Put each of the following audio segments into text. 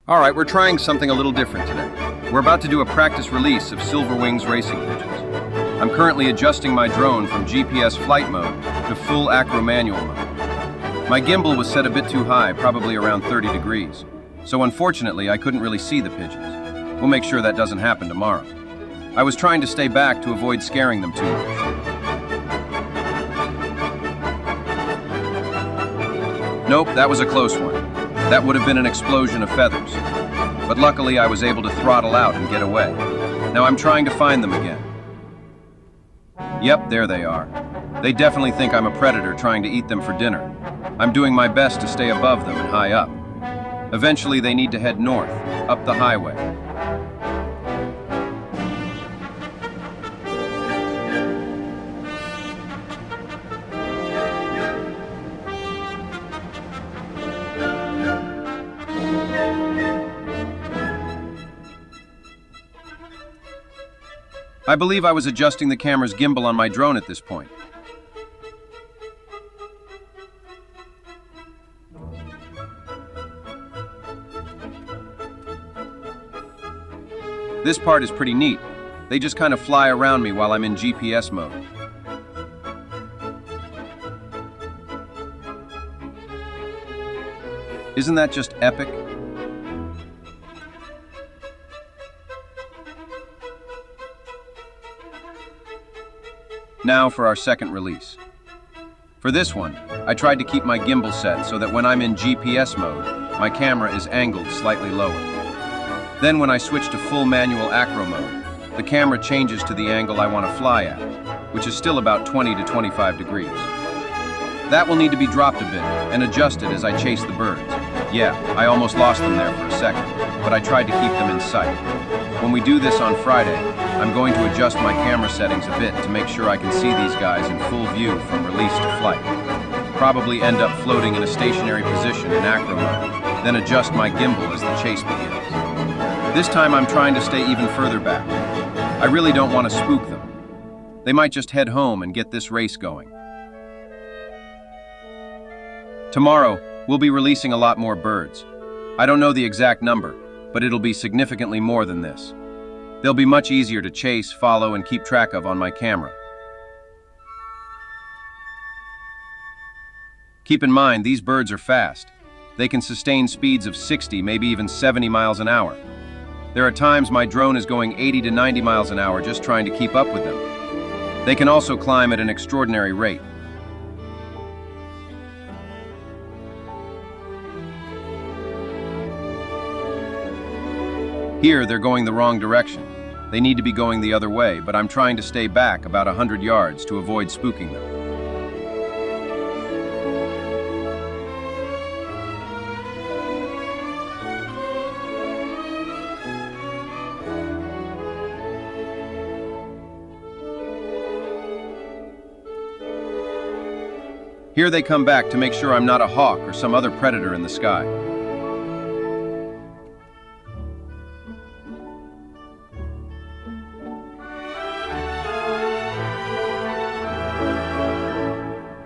All right, we're trying something a little different today. We're about to do a practice release of Silver Wings racing pigeons. I'm currently adjusting my drone from GPS flight mode to full acro manual mode. My gimbal was set a bit too high, probably around 30 degrees. So unfortunately, I couldn't really see the pigeons. We'll make sure that doesn't happen tomorrow. I was trying to stay back to avoid scaring them too much. Nope, that was a close one. That would have been an explosion of feathers. But luckily I was able to throttle out and get away. Now I'm trying to find them again. Yep, there they are. They definitely think I'm a predator trying to eat them for dinner. I'm doing my best to stay above them and high up. Eventually they need to head north, up the highway. I believe I was adjusting the camera's gimbal on my drone at this point. This part is pretty neat. They just kind of fly around me while I'm in GPS mode. Isn't that just epic? Now for our second release. For this one, I tried to keep my gimbal set so that when I'm in GPS mode, my camera is angled slightly lower. Then when I switch to full manual acro mode, the camera changes to the angle I want to fly at, which is still about 20 to 25 degrees. That will need to be dropped a bit and adjusted as I chase the birds. Yeah, I almost lost them there for a second, but I tried to keep them in sight. When we do this on Friday, I'm going to adjust my camera settings a bit to make sure I can see these guys in full view from release to flight. Probably end up floating in a stationary position in acro mode, then adjust my gimbal as the chase begins. This time I'm trying to stay even further back. I really don't want to spook them. They might just head home and get this race going. Tomorrow, we'll be releasing a lot more birds. I don't know the exact number, but it'll be significantly more than this. They'll be much easier to chase, follow, and keep track of on my camera. Keep in mind, these birds are fast. They can sustain speeds of 60, maybe even 70 miles an hour. There are times my drone is going 80 to 90 miles an hour just trying to keep up with them. They can also climb at an extraordinary rate. Here, they're going the wrong direction. They need to be going the other way, but I'm trying to stay back about 100 yards to avoid spooking them. Here they come back to make sure I'm not a hawk or some other predator in the sky.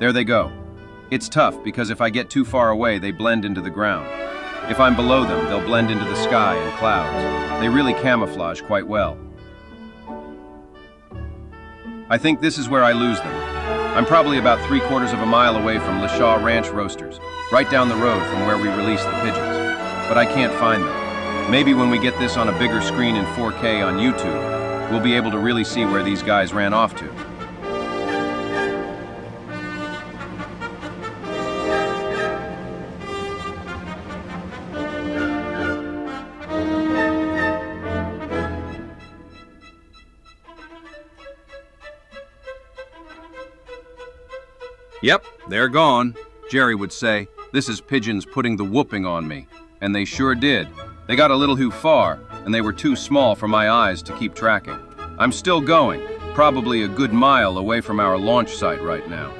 There they go. It's tough because if I get too far away, they blend into the ground. If I'm below them, they'll blend into the sky and clouds. They really camouflage quite well. I think this is where I lose them. I'm probably about 3/4 of a mile away from LaShaw Ranch Roasters, right down the road from where we release the pigeons. But I can't find them. Maybe when we get this on a bigger screen in 4K on YouTube, we'll be able to really see where these guys ran off to. Yep, they're gone, Jerry would say. This is pigeons putting the whooping on me. And they sure did. They got a little too far, and they were too small for my eyes to keep tracking. I'm still going, probably a good mile away from our launch site right now.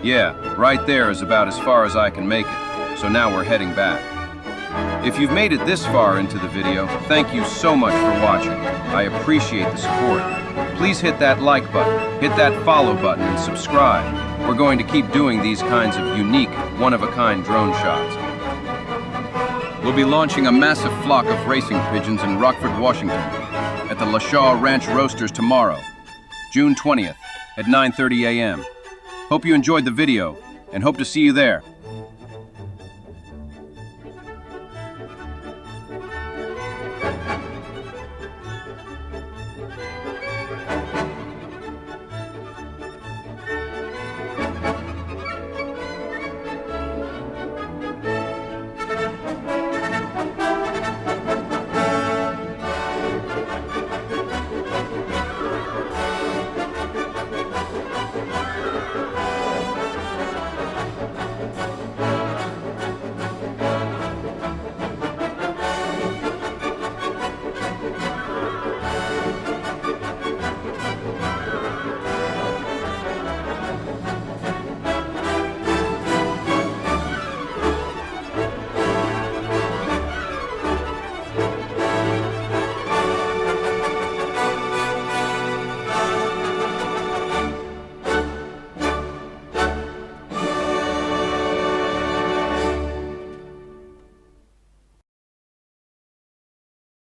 Yeah, right there is about as far as I can make it, so now we're heading back. If you've made it this far into the video, thank you so much for watching. I appreciate the support. Please hit that like button, hit that follow button, and subscribe. We're going to keep doing these kinds of unique, one-of-a-kind drone shots. We'll be launching a massive flock of racing pigeons in Rockford, Washington, at the LaShaw Ranch Roasters tomorrow, June 20th, at 9:30 a.m. Hope you enjoyed the video, and hope to see you there.